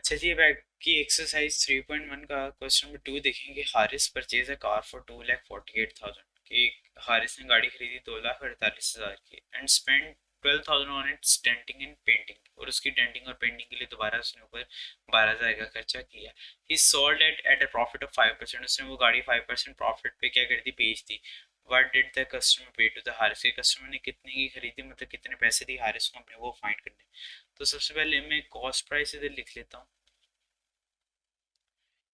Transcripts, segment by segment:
अच्छा जी, बैक की एक्सरसाइज 3.1 का क्वेश्चन नंबर 2 देखेंगे। Haris purchase a car for 2,48,000 कि हारिस ने गाड़ी खरीदी 2,48,000 की and spend 12,000 on it's denting and painting, और उसकी डेंटिंग और पेंटिंग के लिए दोबारा उसने ऊपर 12,000 का खर्चा किया। ही sold it at a profit of 5%। उसने वो गाड़ी 5% प्रॉफिट पे क्या कर दी, बेच दी। व्हाट डिड द कस्टमर पे टू द हारिस, के कस्टमर ने कितने की खरीदी, मतलब कितने पैसे दिए हारिस को, हमने वो फाइंड करने। तो सबसे पहले मैं कॉस्ट प्राइस इधर लिख लेता हूँ।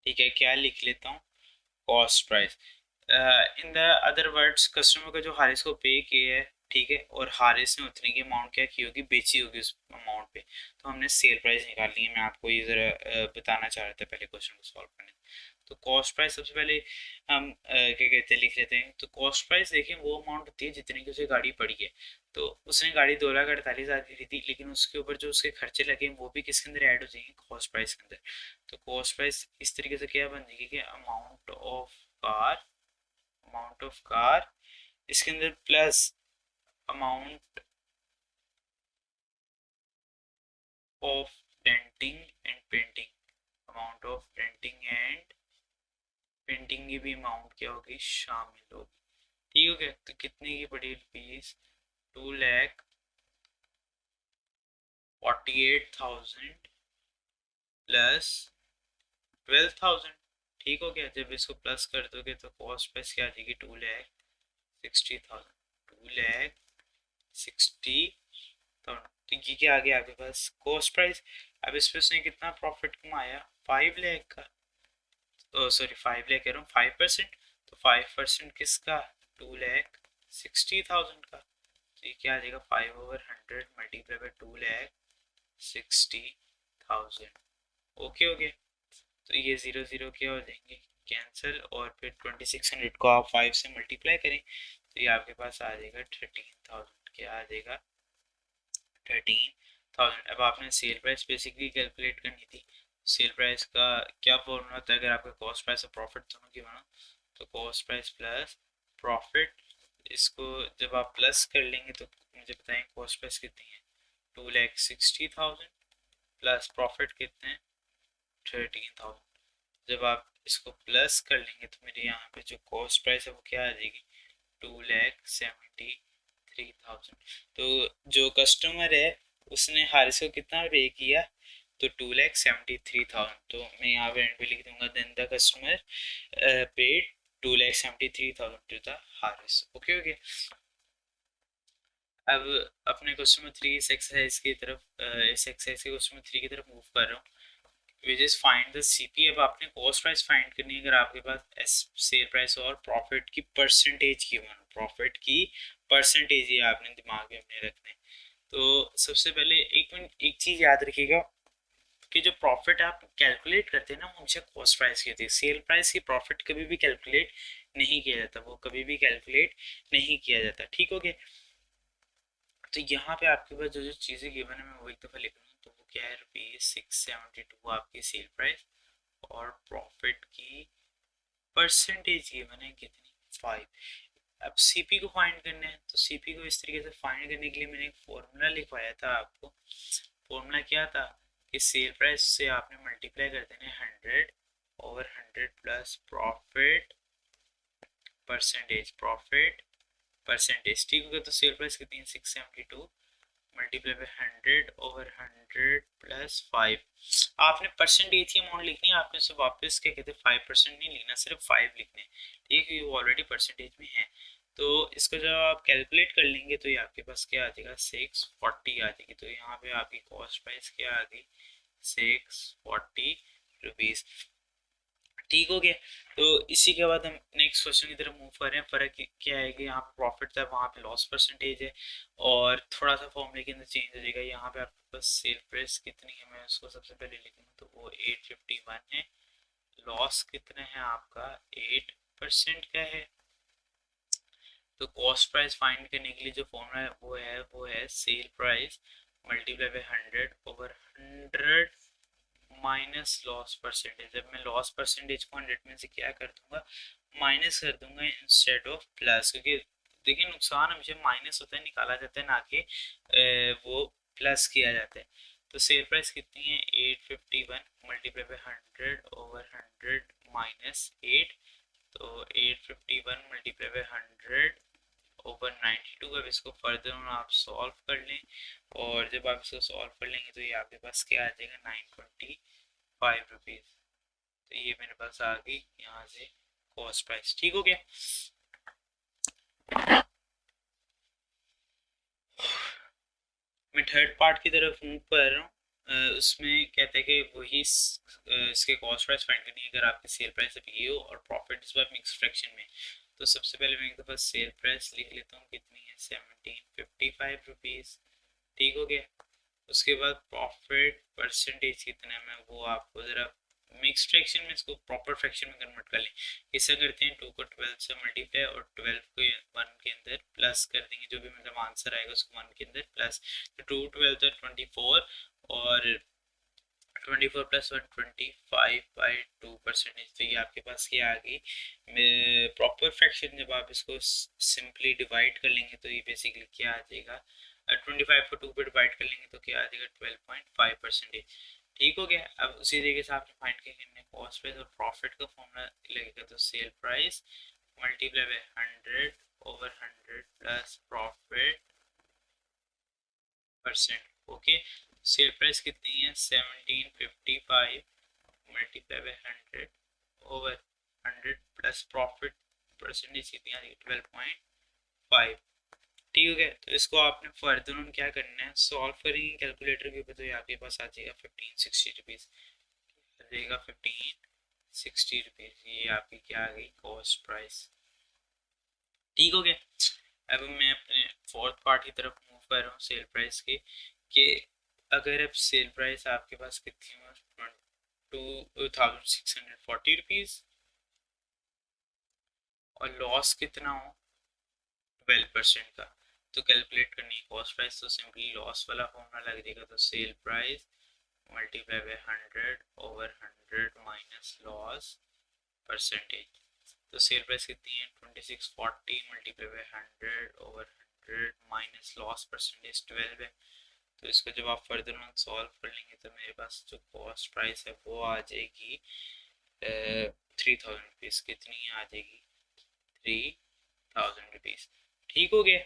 ठीक है, क्या लिख लेता हूँ, cost price. In the other words, customer का जो हारिस को पे किया है, ठीक है, और हारिस ने उतनी की अमाउंट क्या की होगी, बेची होगी उस अमाउंट पे। तो हमने सेल प्राइस निकालनी है। मैं आपको ये जरा बताना चाह रहा था पहले क्वेश्चन को सॉल्व करने। तो कॉस्ट प्राइस सबसे पहले हम क्या कहते हैं, लिख लेते हैं। तो कॉस्ट प्राइस देखिए वो अमाउंट होती है जितने की उसे गाड़ी पड़ी है। तो उसने गाड़ी 2,48,000 की खरीदी, लेकिन उसके ऊपर जो उसके खर्चे लगे वो भी किसके अंदर ऐड हो जाएंगे, कॉस्ट प्राइस के अंदर। तो कॉस्ट प्राइस इस तरीके से क्या बन जाएगी कि अमाउंट ऑफ कार इसके अंदर plus amount of denting and painting. Amount of denting and painting की भी अमाउंट क्या होगी, शामिल होगी। ठीक हो गया। तो कितने की पड़ी रुपीज, 2,48,000 प्लस 12,000। ठीक हो गया। जब इसको प्लस कर दोगे तो कॉस्ट प्राइस क्या आ जाएगी, 2,60,000। 2,60,000। तो ये क्या आ गया आपके पास, कॉस्ट प्राइस। अब इस पे उसने कितना प्रॉफिट कमाया, 5 लाख का। सॉरी 5 लाख कह रहा हूँ, 5%। तो 5% किसका, 2,60,000 का। तो ये क्या आ जाएगा, 5/100 मल्टीप्लाई बाई 2,60,000। ओके हो गया। तो ये जीरो जीरो क्या हो जाएंगे, कैंसिल। और फिर 2,600 को आप 5 से मल्टीप्लाई करें तो ये आपके पास आ जाएगा 13,000। क्या आ जाएगा, 13,000। अब आपने सेल प्राइस बेसिकली कैलकुलेट करनी थी। सेल प्राइस का क्या फॉर्मूला होता है, अगर आपका कॉस्ट प्राइस और प्रॉफिट दोनों की बना, तो कॉस्ट प्राइस प्लस प्रॉफिट। इसको जब आप प्लस कर लेंगे तो मुझे बताएं कॉस्ट प्राइस कितनी है, 2,60,000 प्लस प्रॉफिट कितने हैं, 13,000। जब आप इसको प्लस कर लेंगे तो मेरे यहाँ पे जो कॉस्ट प्राइस है वो क्या आ जाएगी, 2,73,000। तो जो कस्टमर है उसने हारिस को कितना पे किया, तो 2,73,000। तो मैं यहाँ पे एंड पे लिख दूंगा, then the customer paid 2,73,000 to the Harris. Okay okay. अब अपने क्वेश्चन नंबर 3 इस एक्सरसाइज की तरफ, इस एक्सरसाइज के क्वेश्चन नंबर 3 की तरफ मूव कर रहा हूँ। Which is find the CP. अब आपने कॉस्ट प्राइस फाइंड करनी है। अगर आपके पास सेल प्राइस और प्रॉफिट की परसेंटेज की वन, प्रॉफिट की परसेंटेज ही आपने दिमाग में अपने रखने। तो सबसे पहले एक मिनट एक चीज याद रखिएगा कि जो प्रॉफिट आप कैलकुलेट करते हैं ना, वो हमेशा कॉस्ट प्राइस की होती है। सेल प्राइस की प्रॉफिट कभी भी कैलकुलेट नहीं किया जाता, वो कभी भी कैलकुलेट नहीं किया जाता। ठीक हो गया। तो यहाँ पे आपके पास जो जो चीज़ें गिवन है मैं वो एक दफ़ा लिख लूँ। तो वो क्या है, ₹672 आपकी सेल प्राइस, और प्रॉफिट की परसेंटेज गिवन है कितनी, 5। अब सीपी को फाइंड करना है। तो सीपी को इस तरीके से फाइंड करने के लिए मैंने एक फॉर्मूला लिखवाया था आपको। फॉर्मूला क्या था कि सेल प्राइस से आपने मल्टीप्लाई कर देना 100/100 plus profit percentage, profit percentage. ठीक होगा। तो सेल प्राइस कितनी है, 672 मल्टीप्लाई बाय 100/100 प्लस 5। आपने परसेंटेज की अमाउंट लिखनी है। आपने सिर्फ वापस क्या कहते हैं 5% नहीं लिखना, सिर्फ 5 लिखने। ठीक है, वो ऑलरेडी परसेंटेज में है। तो इसको जब आप कैलकुलेट कर लेंगे तो ये आपके पास क्या आ जाएगा, 640 आ जाएगी। तो यहाँ पे आपकी कॉस्ट प्राइस क्या आ गई, 640 रुपीज़। ठीक हो गया। तो इसी के बाद हम नेक्स्ट क्वेश्चन की तरफ मूव कर रहे हैं। फर्क क्या है कि यहाँ पे प्रॉफिट था, वहाँ पे लॉस परसेंटेज है, और थोड़ा सा फॉर्मूले के अंदर चेंज हो जाएगा। यहाँ पे आपके पास सेल प्राइस कितनी है, मैं उसको सबसे पहले लिखूँ तो वो 851 है। लॉस कितना है आपका, 8% का है। तो कॉस्ट प्राइस फाइंड करने के लिए जो फॉर्मूला है वो है sale price multiply bye 100/100 minus loss percentage. जब मैं लॉस परसेंटेज को 100 में से क्या कर दूंगा, माइनस कर दूंगा इंस्टेड ऑफ प्लस, क्योंकि देखिए नुकसान हमेशा माइनस होता है, निकाला जाता है, ना कि वो प्लस किया जाता है। तो सेल प्राइस कितनी है 851 मल्टीप्लाई बाय 100 ओवर 100 माइनस 8, तो 851 मल्टीप्लाई बाय 100 ओवर 92। अब इसको फर्दर आप सॉल्व कर लें, और जब आप इसको सॉल्व कर लेंगे तो ये आपके पास क्या आ जाएगा 925 रुपीज़। तो ये मेरे पास आ गई यहाँ से कॉस्ट प्राइस। ठीक हो गया। मैं थर्ड पार्ट की तरफ मूव कर रहा हूँ। उसमें कहते हैं कि वही इसके कॉस्ट प्राइस फाइंड करनी है अगर आपकी सेल प्राइस अब ये हो और प्रॉफिट इस बार मिक्स फ्रैक्शन में। तो सबसे पहले मैं एक दफ़ा सेल प्राइस लिख लेता हूँ, कितनी है 1755 रुपीज़। ठीक हो गया। उसके बाद प्रॉफिट परसेंटेज कितना है, मैं वो आपको ज़रा मिक्स फ्रैक्शन में इसको प्रॉपर फ्रैक्शन में कन्वर्ट कर लें। इससे करते हैं 2 को 12 से मल्टीप्लाई और 12 को 1 के अंदर प्लस कर देंगे, जो भी मतलब आंसर आएगा उसको 1 के अंदर प्लस। तो 2 12 तो 24 और 24 प्लस 1 25/2%। तो ये आपके पास क्या आ गई प्रॉपर फ्रैक्शन। जब आप इसको सिंपली डिवाइड कर लेंगे तो ये बेसिकली क्या आ जाएगा, 25 को 2 पे डिवाइड कर लेंगे तो क्या आ जाएगा 12.5%। ठीक हो गया। अब उसी तरीके से आपने फाइंड किया करने कॉस्ट प्राइस और प्रॉफिट का फॉर्मूला लगेगा, तो sale price multiply by 100 over 100 plus profit percent. Okay, sale price कितनी है 1755 multiply by 100 over 100 plus profit percentage कितनी आ रही है 12.5। ठीक हो गया। तो इसको आपने फर्दर क्या करना है, सॉल्व करेंगे कैलकुलेटर के ऊपर, तो ये आपके पास आ जाएगा 1560 रुपीज़। आ जाएगा 1560 रुपीज़। ये आपकी क्या आ गई कॉस्ट प्राइस। ठीक हो गया। अब मैं अपने फोर्थ पार्ट की तरफ मूव कर रहा हूँ सेल प्राइस के, कि अगर अब सेल प्राइस आपके पास कितनी हो 2640 रुपीज़ और लॉस कितना हो 12% का, तो कैलकुलेट करनी है कॉस्ट प्राइस। तो सिंपली लॉस वाला फॉर्मूला लग जाएगा, तो sale price multiply by 100 over 100 minus loss percentage. तो सेल प्राइस कितनी है 2640 multiply by 100 over 100 minus loss percentage 12 है। तो इसको जब आप फर्दर ऑन सॉल्व कर लेंगे तो मेरे पास जो कॉस्ट प्राइस है वो आ जाएगी 3000 रुपीज़। कितनी आ जाएगी 3000 रुपीज़। ठीक हो गया।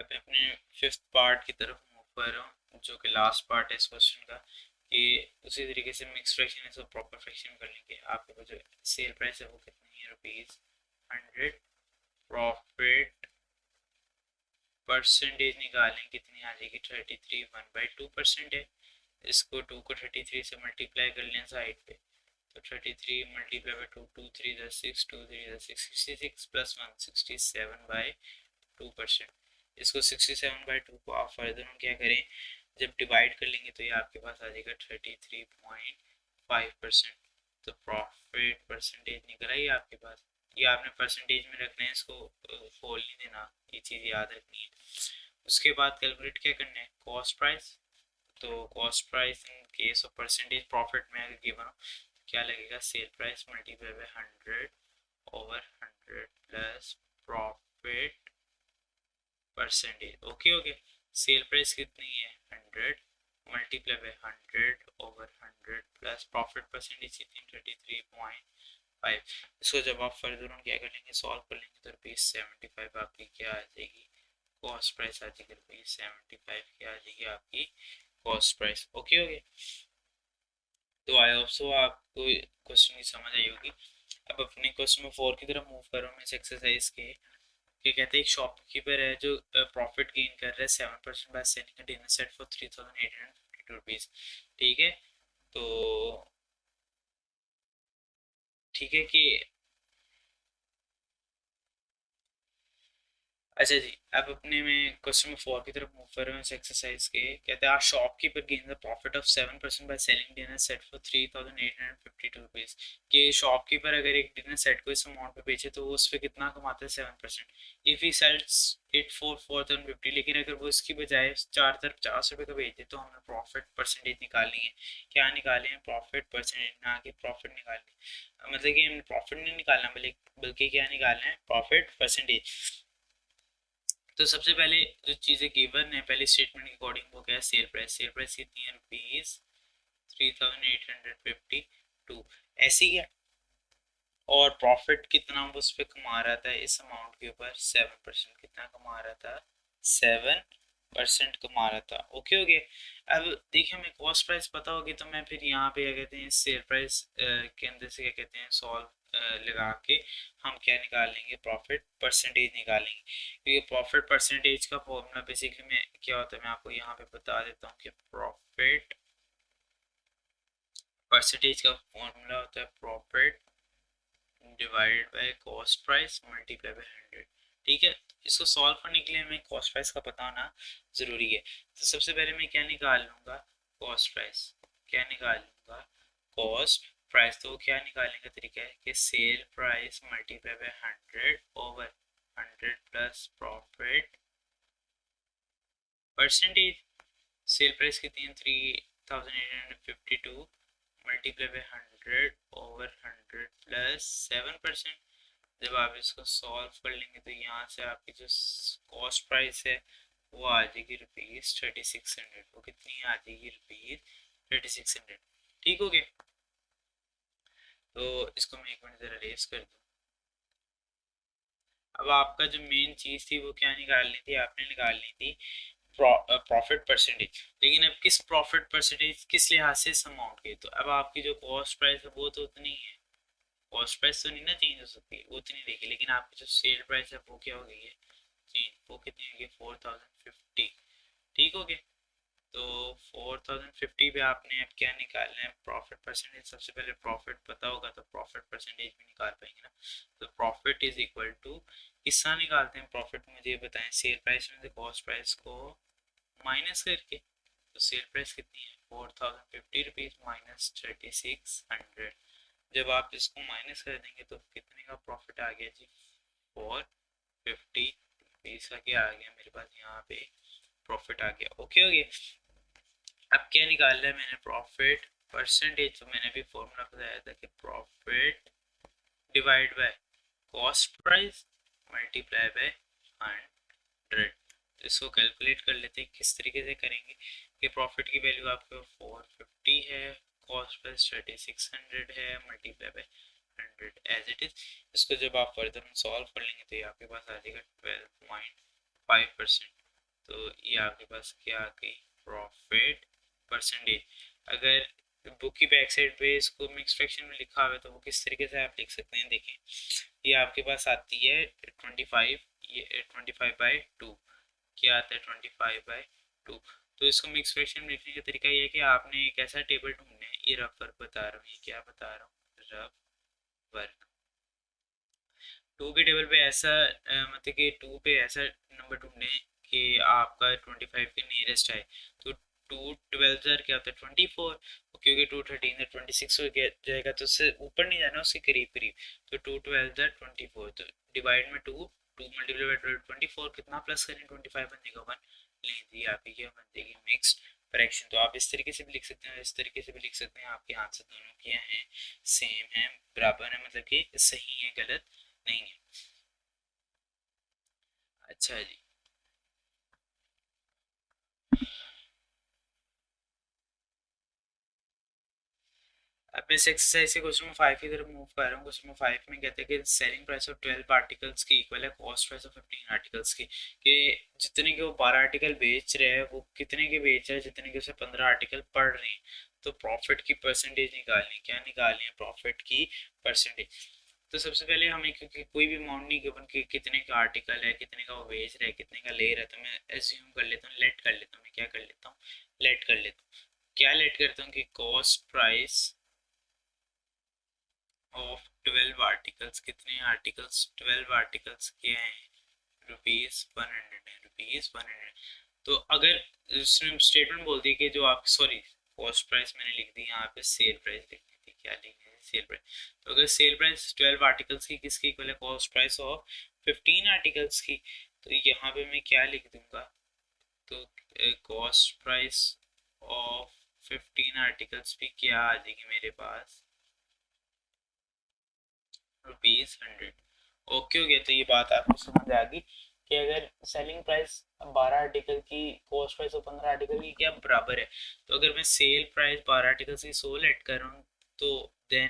अब मैं अपने फिफ्थ पार्ट की तरफ मूव कर रहा हूँ, जो कि लास्ट पार्ट है इस क्वेश्चन का, कि उसी तरीके से मिक्स फ्रैक्शन है तो प्रॉपर फ्रैक्शन कर लेंगे। आपके पास जो सेल प्राइस है वो कितनी है ₹100, प्रॉफिट परसेंटेज निकालें कितनी आ जाएगी 33 1/2% है। इसको 2 को 33 से मल्टीप्लाई कर लें साइड पे, तो 33 मल्टीप्लाई बाय 2 2 3 6 2 3 6 66 प्लस 1 67/2%। इसको 67/2 को आप फर्दर क्या करें जब डिवाइड कर लेंगे तो ये आपके पास आ जाएगा 33.5%। तो प्रॉफिट परसेंटेज निकल आई आपके पास। ये आपने परसेंटेज में रखना है, इसको खोल नहीं देना, ये चीज़ याद रखनी है। उसके बाद कैलकुलेट क्या करना है कॉस्ट प्राइस। तो cost price in case of percentage profit में अगर गिवन हो क्या लगेगा sale price multiply by 100 over 100 plus profit percentage. Okay हो गया। सेल प्राइस कितनी है 100 multiply by 100 over 100 plus profit percentage कितनी 33.5। इसको जब आप फर्दर ऑन क्या कर लेंगे सॉल्व कर लेंगे तो ₹75 आपकी क्या आ जाएगी कॉस्ट प्राइस आ जाएगी। ₹75 क्या आ जाएगी आपकी कॉस्ट प्राइस। ओके हो गया। तो आई होप सो आपको क्वेश्चन की समझ आई होगी। अब अपने क्वेश्चन में 4 की तरफ मूव कर रहा हूँ मैं इस एक्सरसाइज के। क्या कहते हैं एक शॉपकीपर है जो प्रॉफिट गेन कर रहा है 7% by selling a dinner set for 3852 rupees. ठीक है, तो ठीक है कि अच्छा जी, अब अपने में क्वेश्चन में 4 की तरफ मूव कर रहे हैं इस एक्सरसाइज के। कहते हैं our shopkeeper gain the profit of 7% by selling dinner set for 3852 rupees. कि शॉपकीपर अगर एक डिनर सेट को इस अमाउंट पे बेचे तो वो उस पर कितना कमाता है 7%। If he sells it for 4050, लेकिन अगर वो इसकी बजाय 4050 रुपये का बेचे तो हमें प्रॉफिट परसेंटेज निकालनी है। क्या निकालें हैं प्रॉफिट परसेंटेज, ना कि प्रॉफिट निकालनी है। मतलब कि हमें प्रॉफिट नहीं निकालना बल्कि क्या निकालना है प्रॉफिट परसेंटेज। तो सबसे पहले जो चीज़ें गिवन है पहले स्टेटमेंट के अकॉर्डिंग वो क्या है, सेल प्राइस कितनी है ₹3,852 ऐसी है। और प्रॉफिट कितना वो उस पर कमा रहा था इस अमाउंट के ऊपर 7%, कितना कमा रहा था 7% कमा रहा था। ओके हो गया। अब देखिए हमें कॉस्ट प्राइस पता होगी तो मैं फिर यहाँ पे क्या कहते हैं सेल प्राइस के अंदर से क्या कहते हैं सॉल्व लगा के हम क्या निकाल लेंगे, प्रॉफिट परसेंटेज निकालेंगे। क्योंकि प्रॉफिट परसेंटेज का फॉर्मूला बेसिकली में क्या होता है मैं आपको यहाँ पे बता देता हूँ कि प्रॉफिट परसेंटेज का फॉर्मूला होता है profit divided by cost price multiply by 100। ठीक है, इसको सॉल्व करने के लिए हमें कॉस्ट प्राइस का पता होना ज़रूरी है। तो सबसे पहले मैं क्या निकाल लूँगा, कॉस्ट प्राइस। क्या निकाल लूँगा, कॉस्ट प्राइस। तो क्या निकालने का तरीका है कि sale price multiply by 100 over 100 plus profit percentage. Sale price कितनी है 3852 मल्टीप्लाई बाय 100 ओवर 100 प्लस 7%। जब आप इसको सॉल्व कर लेंगे तो यहाँ से आपकी जो कॉस्ट प्राइस है वो आ जाएगी ₹3600। वो कितनी आ जाएगी ₹3600। ठीक हो गया। तो इसको मैं एक मिनट ज़रा रेस कर दूँ। अब आपका जो मेन चीज़ थी वो क्या निकालनी थी, आपने निकालनी थी प्रॉफिट परसेंटेज। लेकिन अब किस प्रॉफिट परसेंटेज किस लिहाज से इस अमाउंट के, तो अब आपकी जो कॉस्ट प्राइस है वो तो उतनी ही है, कॉस्ट प्राइस तो नहीं ना चेंज हो सकती, वो उतनी रहेगी। लेकिन आपकी जो सेल प्राइस है वो क्या हो गई है चेंज, वो कितनी होगी 4050। ठीक हो गया। तो 4050 पे आपने अब क्या निकालना है, प्रॉफिट परसेंटेज। सबसे पहले प्रॉफिट पता होगा तो प्रॉफिट परसेंटेज भी निकाल पाएंगे ना। तो प्रॉफिट इज इक्वल टू, किसका निकालते हैं प्रॉफिट मुझे ये बताएं, सेल प्राइस में से कॉस्ट प्राइस को माइनस करके। तो सेल प्राइस कितनी है ₹4050 माइनस 3600। जब आप इसको माइनस कर देंगे तो कितने का प्रॉफिट आ गया जी, ₹450 का क्या आ गया मेरे पास यहाँ पे प्रॉफिट आ गया। ओके हो गया। अब क्या निकाल रहा है मैंने, प्रॉफिट परसेंटेज। तो मैंने भी फॉर्मूला बताया था कि profit divide by cost price multiply by 100। इसको कैलकुलेट कर लेते हैं, किस तरीके से करेंगे कि प्रॉफिट की वैल्यू आपके 450 है, कॉस्ट प्राइस 3600 है, multiply by 100 as it is. इसको जब आप फर्दर सॉल्व कर लेंगे तो ये आपके पास आ जाएगा 12.5%। तो ये आपके पास क्या आ गई प्रॉफिट परसेंटेज। अगर बुक की बैक साइड पे इसको मिक्स फ्रैक्शन में लिखा हुआ है तो वो किस तरीके से आप लिख सकते हैं, देखें ये आपके पास आती है 25, ये 25/2 क्या आता है 25/2। तो इसको मिक्स फ्रैक्शन में लिखने का तरीका ये है कि आपने एक ऐसा टेबल ढूंढना है, ये रफ वर्क बता रहा हूँ, ये क्या बता रहा हूँ रफ वर्क। 2 के टेबल पे ऐसा मतलब कि 2 पे ऐसा नंबर ढूंढे कि आपका 25 के नियरेस्ट है। तो 2 12 क्या होता है 24, क्योंकि 2 13 है 26 हो जाएगा, तो उससे ऊपर नहीं जाना, उसके करीब करीब। तो 2 12 24, तो डिवाइड में 2 मल्टीप्लाई बाय 12 24, कितना प्लस करें 25 बन जाएगा 1। ले दी आपकी क्या बन जाएगी मिक्स्ड फ्रैक्शन। तो आप इस तरीके से भी लिख सकते हैं, इस तरीके से भी लिख सकते हैं, आपके आंसर दोनों क्या हैं सेम है, बराबर है, मतलब कि सही है गलत नहीं है। अच्छा जी। अब मैं इस एक्सरसाइज से क्वेश्चन नंबर 5 की तरफ मूव कर रहा हूँ। क्वेश्चन नंबर 5 में कहते हैं कि सेलिंग प्राइस ऑफ 12 आर्टिकल्स की इक्वल है कॉस्ट प्राइस ऑफ 15 आर्टिकल्स की। कि जितने के वो 12 आर्टिकल बेच रहे हैं वो कितने के बेच रहे हैं, जितने के उसे 15 आर्टिकल पड़ रहे हैं। तो प्रॉफिट की परसेंटेज निकालनी, क्या निकालनी है प्रॉफिट की परसेंटेज। तो सबसे पहले हमें, क्योंकि कोई भी अमाउंट नहीं गिवन कि कितने का आर्टिकल है, कितने का वो बेच रहा है, कितने का ले रहा है, तो मैं एज्यूम कर लेता हूँ, लेट कर लेता हूँ, मैं क्या कर लेता हूँ लेट कर लेता हूँ। क्या लेट करता हूँ कि कॉस्ट प्राइस ऑफ 12 आर्टिकल्स, कितने आर्टिकल्स 12 आर्टिकल्स के हैं ₹100 है, ₹100। तो अगर उसने स्टेटमेंट बोल दी कि जो आप सॉरी कॉस्ट प्राइस मैंने लिख दी, यहाँ पे सेल प्राइस लिखनी थी, क्या लिखनी थी सेल प्राइस। तो अगर सेल प्राइस 12 आर्टिकल्स की किसकी इक्वल है कॉस्ट प्राइस ऑफ 15 आर्टिकल्स की, तो यहाँ पे मैं क्या लिख दूंगा, तो कॉस्ट प्राइस ऑफ 15 आर्टिकल्स भी क्या आ जाएगी मेरे पास ₹100। ओके हो गया। तो ये बात आपको समझ आ गई। कि अगर सेलिंग प्राइस 12 आर्टिकल की, कॉस्ट प्राइस और 15 आर्टिकल की क्या बराबर है, तो अगर मैं सेल प्राइस 12 आर्टिकल की 100 लेट कर रहा हूँ, तो देन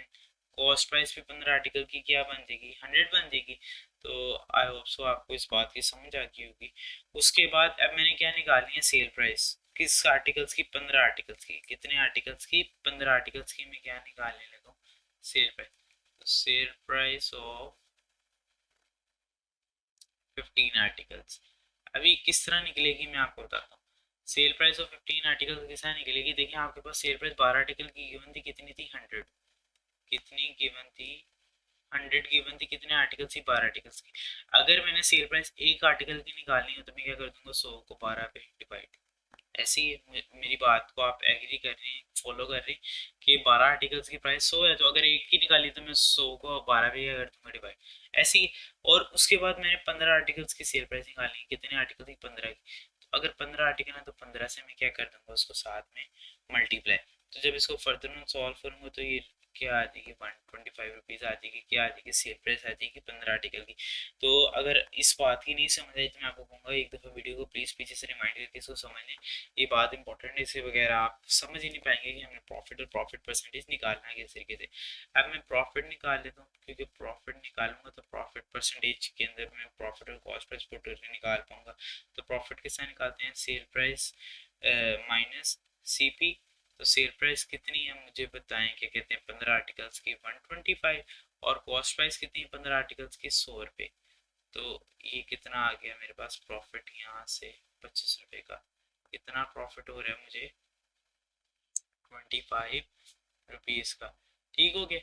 कॉस्ट प्राइस भी 15 आर्टिकल की क्या बन जाएगी, 100 बन जाएगी। तो आई होप सो आपको इस बात की समझ आ गई होगी। उसके बाद अब मैंने क्या निकालनी है, सेल प्राइस किस आर्टिकल्स की, 15 आर्टिकल्स की, कितने आर्टिकल्स की, 15 आर्टिकल्स की मैं क्या निकालने लगा हूँ, सेल प्राइस। तो सेल प्राइस ऑफ 15 आर्टिकल्स अभी किस तरह निकलेगी मैं आपको बताता हूँ। सेल प्राइस ऑफ 15 आर्टिकल किस तरह निकलेगी, देखिए आपके पास सेल प्राइस 12 आर्टिकल की गिवन थी, कितनी थी, 100, कितनी गिवन थी, 100 गिवन थी, कितने आर्टिकल्स थी, 12 आर्टिकल्स की। अगर मैंने सेल प्राइस एक आर्टिकल की निकालनी है तो मैं क्या कर दूंगा, 100 को 12 पे डिवाइड। ऐसी मेरी बात को आप एग्री कर रहे हैं, फॉलो कर रहे हैं कि 12 आर्टिकल्स की प्राइस 100 है, तो अगर एक की निकाली तो मैं 100 को 12 पे क्या कर दूंगा, डिवाइड। ऐसी ही। और उसके बाद मैंने 15 आर्टिकल्स की सेल प्राइस निकालनी है, कितने आर्टिकल थी, 15 की। तो अगर 15 आर्टिकल है तो 15 से मैं क्या कर दूंगा, उसको साथ में मल्टीप्लाई। तो जब इसको फर्दर मैं सॉल्व करूंगा तो ये क्या आ जाएगी, 125 रुपीज़ आ जाएगी, क्या आ जाएगी, सेल प्राइस आ जाएगी 15 आर्टिकल की। तो अगर इस बात की नहीं समझ आई तो मैं आपको कहूँगा एक दफ़ा वीडियो को प्लीज़ पीछे से रिमाइंड करके इसको समझ लें। ये बात इंपॉर्टेंट है, इसे वगैरह आप समझ ही नहीं पाएंगे कि हमने प्रॉफिट और प्रॉफिट परसेंटेज निकालना है किस तरीके से। अब मैं प्रॉफिट निकाल लेता हूँ, क्योंकि प्रॉफिट निकालूंगा तो प्रॉफिट परसेंटेज के अंदर मैं प्रॉफिट और कॉस्ट प्राइस पुट करके निकाल पाऊंगा। तो प्रॉफिट किस तरह निकालते हैं, सेल प्राइस माइनस सीपी। तो सेल प्राइस कितनी है मुझे बताएं, क्या कहते हैं, 15 आर्टिकल्स की 125, और कॉस्ट प्राइस कितनी है 15 आर्टिकल्स की, 100 रुपये। तो ये कितना आ गया मेरे पास प्रॉफिट, यहाँ से 25 रुपये का कितना प्रॉफिट हो रहा है मुझे, 25 रुपीज़ का। ठीक हो गया।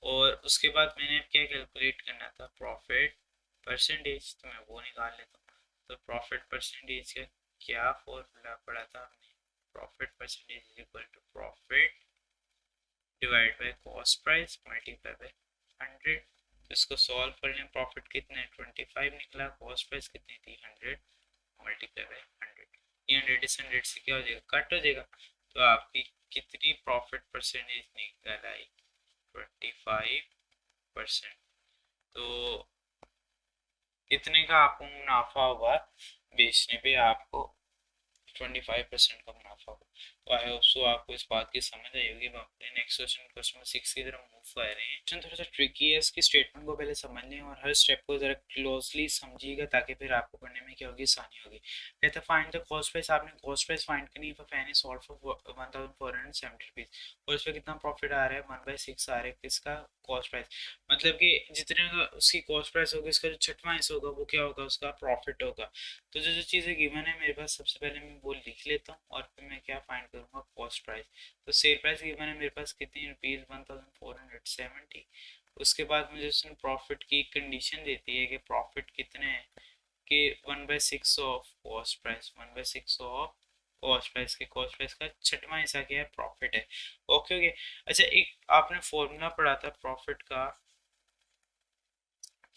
और उसके बाद मैंने क्या कैलकुलेट करना था, प्रॉफिट परसेंटेज, तो मैं वो निकाल लेता हूँ। तो प्रॉफिट परसेंटेज का क्या फॉर्मूला पढ़ा था हमने, profit percentage is equal to profit divide by cost price multiply by 100। तो इसको सॉल्व कर लें, प्रॉफिट कितना है 25 निकला, कॉस्ट प्राइस कितनी थी 100, मल्टीप्लाई बाय 100। ये 100 इस 100 से क्या हो जाएगा, कट हो जाएगा। तो आपकी कितनी प्रॉफिट परसेंटेज निकल आई, 25%। तो कितने का आपको मुनाफा हुआ बेचने पे, आपको 25% का मुनाफा हो। तो आई होप सो आपको इस बात की समझ आई होगी। हम अपने नेक्स्ट क्वेश्चन, क्वेश्चन 6 की तरफ मूव कर रहे हैं। क्वेश्चन थोड़ा सा ट्रिकी है, इसकी स्टेटमेंट को पहले समझ लें और हर स्टेप को जरा क्लोजली समझिएगा, ताकि फिर आपको पढ़ने में क्या होगी, आसानी होगी। कहता है फाइंड द कॉस्ट प्राइस, आपने कॉस्ट प्राइस फाइंड करनी है for fan solve for 1470 rupees, और इसमें कितना प्रॉफिट आ रहा है, 1/6 आ रहा है किसका, कॉस्ट प्राइस। मतलब कि जितने का उसकी कॉस्ट प्राइस होगी, इसका जो छठवां हिस्सा होगा वो क्या होगा, उसका प्रॉफिट होगा। तो जो जो चीज़ें गिवन है मेरे पास, सबसे पहले मैं वो लिख लेता हूँ, और फिर मैं क्या फाइंड करूँगा, कॉस्ट प्राइस। तो सेल प्राइस गिवन है मेरे पास कितनी, रुपीज़ 1470। उसके बाद मुझे उसने प्रॉफिट की कंडीशन देती है कि प्रॉफिट कितने हैं, कि 1/6 of cost price, 1/6 of cost price के, कॉस्ट प्राइस का छठवां हिस्सा क्या है, प्रॉफिट है। Okay okay. अच्छा, एक आपने फॉर्मूला पढ़ा था प्रॉफिट का,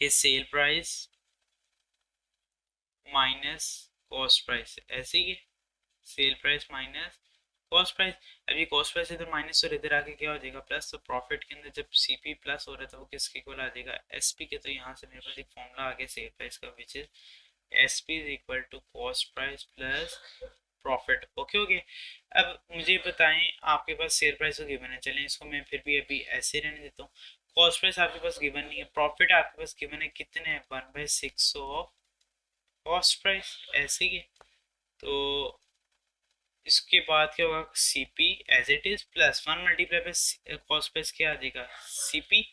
कि sale price minus cost price, ऐसे ही है, sale price minus cost price. अब ये कॉस्ट प्राइस इधर माइनस और इधर आके क्या हो जाएगा, प्लस। तो प्रॉफिट के अंदर जब सीपी प्लस हो रहा है तो वो किसके इक्वल आ जाएगा, एसपी के। तो यहाँ से मेरे पास एक फॉर्मूला आ गया सेल प्राइस का, which is SP is equal to cost price plus profit. Okay okay. अब मुझे बताएं, आपके पास सेल प्राइस तो गिवन है, चलें इसको मैं फिर भी अभी ऐसे रहने देता हूँ। कॉस्ट प्राइस आपके पास गिवन नहीं है, प्रॉफिट आपके पास गिवन है, कितने हैं, 1/6 ऑफ कॉस्ट प्राइस, ऐसे ही है। तो इसके बाद क्या होगा, CP as it is plus 1 multiply पे कॉस्ट प्राइस क्या आ जाएगा, सीपी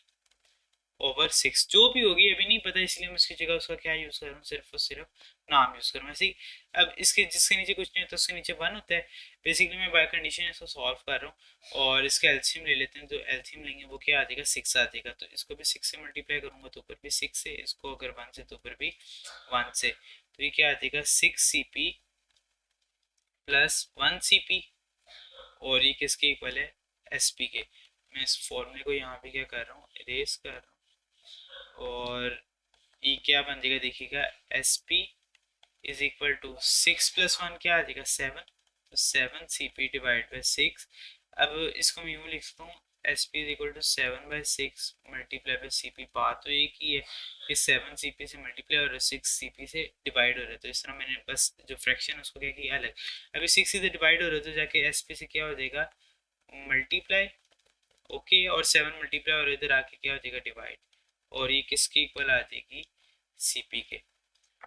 ओवर 6, जो भी होगी अभी नहीं पता, इसलिए मैं उसकी जगह उसका क्या यूज कर रहा हूँ, सिर्फ और सिर्फ नाम यूज कर रहा हूँ ऐसे ही। अब इसके जिसके नीचे कुछ नहीं होता उसके नीचे 1 होता है। बेसिकली मैं बाय कंडीशन इसको सॉल्व कर रहा हूँ, और इसका एलसीएम ले लेते हैं। जो एलसीएम लेंगे वो क्या आ जाएगा, 6 आ जाएगा। तो इसको भी 6 से मल्टीप्लाई करूंगा तो ऊपर भी 6 से, इसको अगर 1 से तो ऊपर भी 1 से। तो ये क्या आ जाएगा, 6 CP प्लस 1 CP, और ये किसके इक्वल है, एसपी के। मैं इस फॉर्मूले को यहाँ पे क्या कर रहा हूँ, इरेज कर रहा हूँ, और ये क्या बन जाएगा देखिएगा, S P is equal to 6 plus 1 क्या आ जाएगा, 7। तो 7 CP डिवाइड बाई 6। अब इसको मैं यूँ लिख सकता हूँ, S P is equal to 7/6 multiply by C P. बात तो एक ही है कि 7 सी पी से मल्टीप्लाई हो रहा है, 6 सी पी से डिवाइड हो रहा है, तो इस तरह मैंने बस जो फ्रैक्शन उसको क्या किया अलग। अभी 6 से डिवाइड हो रहा है तो जाके एस पी से क्या हो जाएगा मल्टीप्लाई, ओके, और 7 मल्टीप्लाई और इधर आके क्या हो जाएगा डिवाइड, और ये किसकी इक्वल आ जाएगी सीपी के।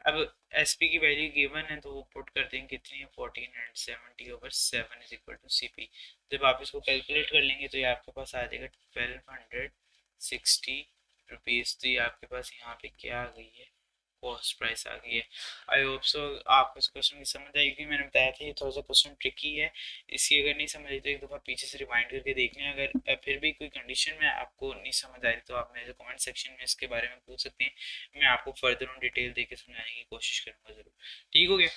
अब एस पी की वैल्यू गिवन है तो वो पुट कर देंगे कितनी है 1470/7 is equal to C P. जब आप इसको कैलकुलेट कर लेंगे तो ये आपके पास आ जाएगा 1260 रुपीज़। तो ये आपके पास यहाँ पे क्या आ गई है कॉस्ट प्राइस आ गई है। आई होप सो आपको इस क्वेश्चन की समझ आई, क्योंकि मैंने बताया था ये थोड़ा सा क्वेश्चन ट्रिकी है, इसकी अगर नहीं समझ आई तो एक दफ़ा पीछे से रिमाइंड करके देख लें। अगर फिर भी कोई कंडीशन में आपको नहीं समझ आ रही तो आप मेरे कमेंट सेक्शन में इसके बारे में पूछ सकते हैं, मैं आपको फर्दर ऑन डिटेल देके समझाने की कोशिश करूँगा ज़रूर। ठीक हो गया,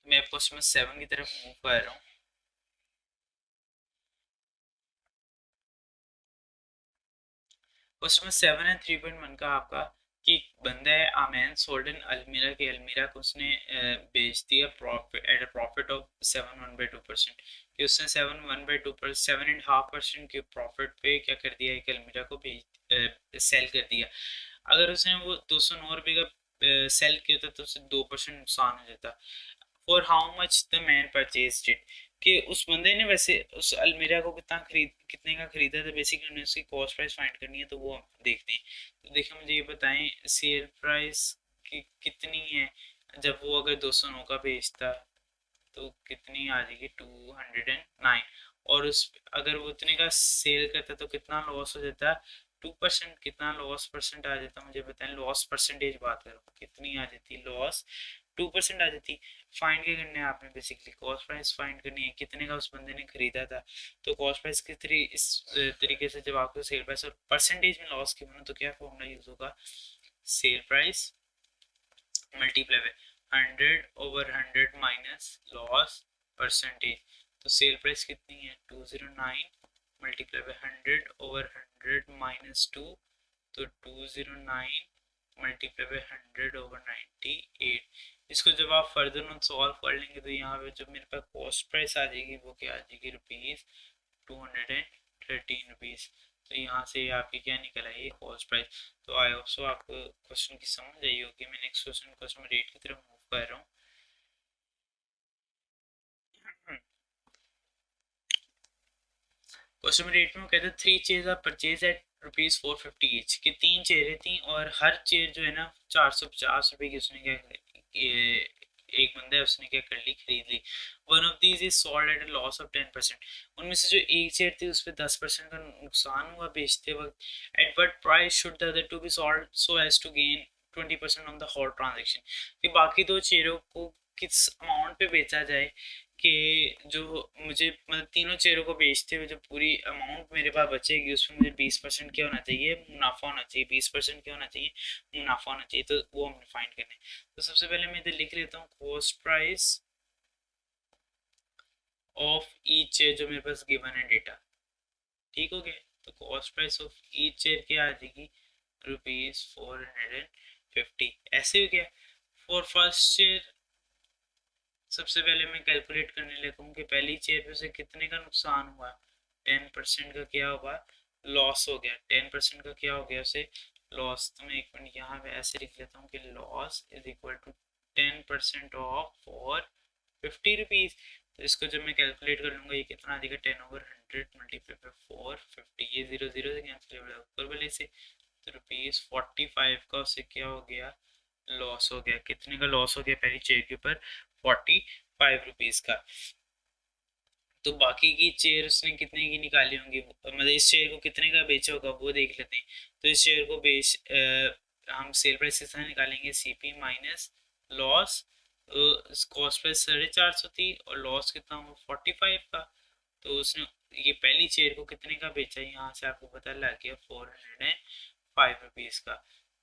मैं क्वेश्चन 7 की तरफ मूव कर रहा हूँ। क्वेश्चन 7 है 3.1 का आपका, कि बंदा है आमैन सोल्ड इन अलमीरा के, अलमीरा को उसने बेच दिया profit at a profit of 7/2%, कि उसने 7.5% के प्रॉफिट पे क्या कर दिया एक अलमीरा को बेच सेल कर दिया। अगर उसने वो 209 रुपये का सेल किया था तो उसे 2% नुकसान हो जाता। For how much the man purchase it, कि उस बंदे ने वैसे उस अलमीरा को कितने का खरीदा था, बेसिकली उसकी कॉस्ट प्राइस फाइंड करनी है तो वो हम देखते हैं। तो देखिए मुझे ये बताएं सेल प्राइस की कितनी है, जब वो अगर 209 का बेचता तो कितनी आ जाएगी 209, और उस अगर वो उतने का सेल करता तो कितना लॉस हो जाता 2%, कितना लॉस परसेंट आ जाता मुझे बताएं, लॉस परसेंटेज बात करो कितनी आ जाती लॉस 2% आ जाती। फाइंड क्या करना है आपने, बेसिकली कॉस्ट प्राइस फाइंड करनी है कितने का उस बंदे ने खरीदा था। तो कॉस्ट प्राइस के इस तरीके से जब आपको सेल प्राइस और परसेंटेज में लॉस की बना तो क्या फॉर्मूला यूज होगा, sale price multiply bye 100/100 minus loss percentage. तो सेल प्राइस कितनी है 209 मल्टीप्लाई बाय 100/100 माइनस 2, तो 209 मल्टीप्लाई बाय 100/98। इसको जब आप फर्दर ऑन सॉल्व कर लेंगे तो यहाँ पे जो मेरे पास कॉस्ट प्राइस आ जाएगी वो क्या आ जाएगी ₹213। तो यहाँ से आपकी क्या निकल आई कॉस्ट प्राइस। तो आई होप सो आपको क्वेश्चन की समझ आई होगी। मैं नेक्स्ट क्वेश्चन रेट की तरफ मूव कर रहा हूँ। क्वेश्चन रेट में कहते हैं 3 chairs are purchase at ₹450 each, कि 3 चेयरें थी और हर चेयर जो है ना 450 रुपये की उसने क्या एक बंदा है उसने क्या कर ली खरीद ली। One of these is sold at a loss of 10%, उनमें से जो एक चेयर थी उस पर 10% का नुकसान हुआ बेचते वक्त। At what price should the other two be sold so as to gain 20% on the whole transaction, कि बाकी दो चेयरों को किस अमाउंट पे बेचा जाए कि जो मुझे मतलब तीनों चेयरों को बेचते हुए जो पूरी अमाउंट मेरे पास बचेगी उसमें मुझे 20% क्या होना चाहिए मुनाफा होना चाहिए, 20% क्या होना चाहिए मुनाफा होना चाहिए। तो वो हमने फाइंड करना है। तो सबसे पहले मैं इधर लिख लेता हूँ cost price of each chair जो मेरे पास गिवन है डेटा। ठीक हो गया, तो cost price of each chair क्या आ जाएगी ₹450। ऐसे हो गया। फॉर फर्स्ट चेयर सबसे पहले मैं कैलकुलेट करने लगा हूँ कि पहली चेयर पे से कितने का नुकसान हुआ, 10% का क्या हुआ लॉस हो गया, 10% का क्या हो गया उसे लॉस। तो मैं एक मिनट यहाँ पे ऐसे लिख लेता हूँ कि loss is equal to 10% of ₹450। तो इसको जब मैं कैलकुलेट कर लूँगा ये कितना आ जाएगा 10/100 मल्टीप्लाई बाय 450, ये 0 0 से कैंसिल हो जाएगा ऊपर वाले से। तो ₹45 का उससे क्या हो गया लॉस हो गया। कितने का लॉस हो गया पहली चेयर के ऊपर ₹45 का। तो बाकी की चेयर उसने कितने की निकाली होंगी, मतलब इस शेयर को कितने का बेचा होगा वो देख लेते हैं। तो इस शेयर को हम सेल प्राइस कितना निकालेंगे CP minus loss. Cost price 450 थी और लॉस कितना हुआ 45 का। तो उसने ये पहली चेयर को कितने का बेचा यहाँ से आपको पता लग गया ₹405 का।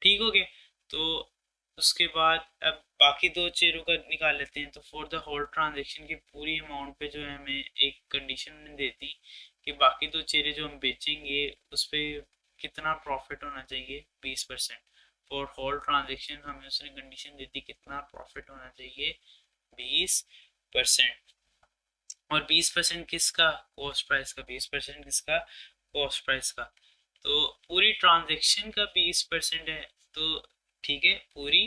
ठीक हो गया। तो उसके बाद अब बाकी दो चेयरों का निकाल लेते हैं। तो फॉर द होल ट्रांजेक्शन की पूरी अमाउंट पे जो है हमें एक कंडीशन देती कि बाकी दो चेयरें जो हम बेचेंगे उस पर कितना प्रॉफिट होना चाहिए 20%। फॉर होल ट्रांजेक्शन हमें उसने कंडीशन देती कितना प्रॉफिट होना चाहिए 20%। और 20% किसका, कॉस्ट प्राइस का। 20% किसका, कॉस्ट प्राइस का। तो पूरी ट्रांजेक्शन का 20% है, तो ठीक है, पूरी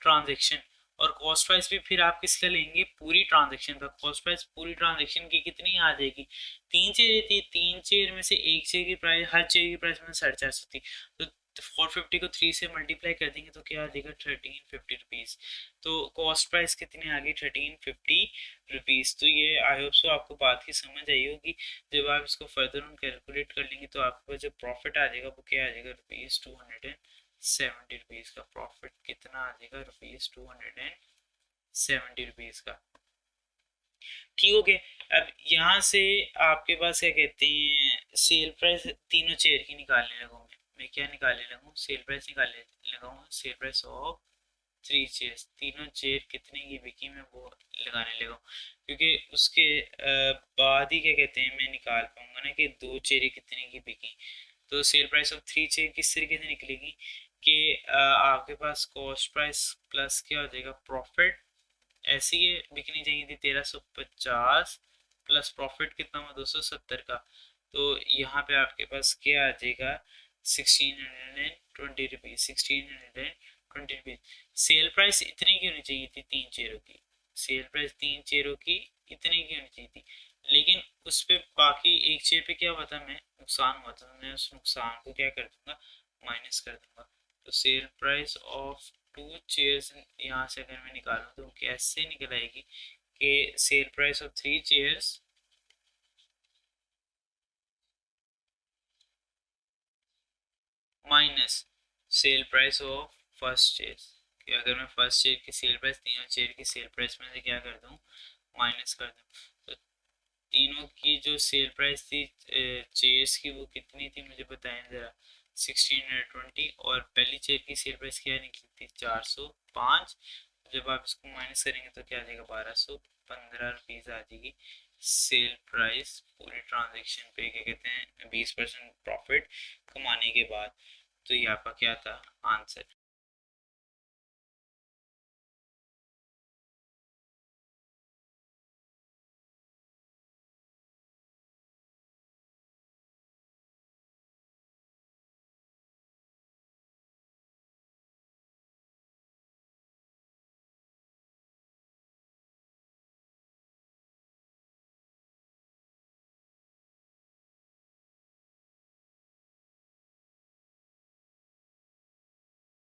ट्रांजेक्शन। और कॉस्ट प्राइस भी फिर आप किसका लेंगे, पूरी ट्रांजेक्शन का। कॉस्ट प्राइस पूरी ट्रांजेक्शन की कितनी आ जाएगी, 3 चेयर थी, 3 चेयर में से एक चेयर की प्राइस, हर चेयर की प्राइस में 450 थी, तो 450 को 3 से मल्टीप्लाई कर देंगे तो क्या आ जाएगा, 1350 रुपीज़। तो कॉस्ट प्राइस कितनी आ गई, 1350 रुपीज़। तो ये आई होप सो आपको बात की समझ आई होगी। जब आप इसको फर्दर ऑन कैलकुलेट कर लेंगे तो आपको जो प्रॉफिट आ जाएगा वो क्या आ जाएगा, ₹270 का प्रॉफिट। कितना आ जाएगा, ₹270 का। ठीक हो गया। अब यहाँ से आपके पास क्या कहते हैं, सेल प्राइस तीनों चेयर की निकालने लगूँ मैं क्या निकालने लगूँ, सेल प्राइस निकालने लगाऊँ, सेल प्राइस ऑफ 3 चेयर्स। तीनों चेयर कितने की बिकी मैं वो लगाने लगा, क्योंकि उसके बाद ही क्या कहते हैं मैं निकाल पाऊंगा ना कि 2 चेयर कितने की बिकी। तो सेल प्राइस ऑफ 3 चेयर किस तरीके से निकलेगी कि आपके पास कॉस्ट प्राइस प्लस क्या हो जाएगा, प्रॉफिट। ऐसे ये बिकनी चाहिए थी 1350 प्लस प्रॉफिट कितना हुआ, 270 का। तो यहाँ पे आपके पास क्या आ जाएगा, 1620 रुपीज, 1620 रुपीज। सेल प्राइस इतनी की होनी चाहिए थी 3 चेयरों की, सेल प्राइस 3 चेयरों की इतनी की होनी चाहिए थी, लेकिन उस पे बाकी एक चेयर पे क्या हुआ था, मैं नुकसान हुआ था, तो मैं उस नुकसान को क्या कर दूंगा, माइनस कर दूंगा। तो सेल प्राइस ऑफ 2 चेयर्स यहाँ से अगर मैं निकालूं तो कैसे निकल आएगी कि sale price of 3 chairs minus sale price of first chair. अगर मैं फर्स्ट चेयर की सेल प्राइस तीनों चेयर की सेल प्राइस में से क्या कर दूं, माइनस कर दूं, तो तीनों की जो सेल प्राइस थी चेयर्स की वो कितनी थी मुझे बताएं ज़रा, 1620। और पहली चेयर की सेल प्राइस क्या निकली थी, 405। जब आप इसको माइनस करेंगे तो क्या आ जाएगा, 1215 रुपीज़ आ जाएगी सेल प्राइस पूरी ट्रांजेक्शन पे, क्या कहते हैं 20% प्रॉफिट कमाने के बाद। तो ये आपका क्या था आंसर।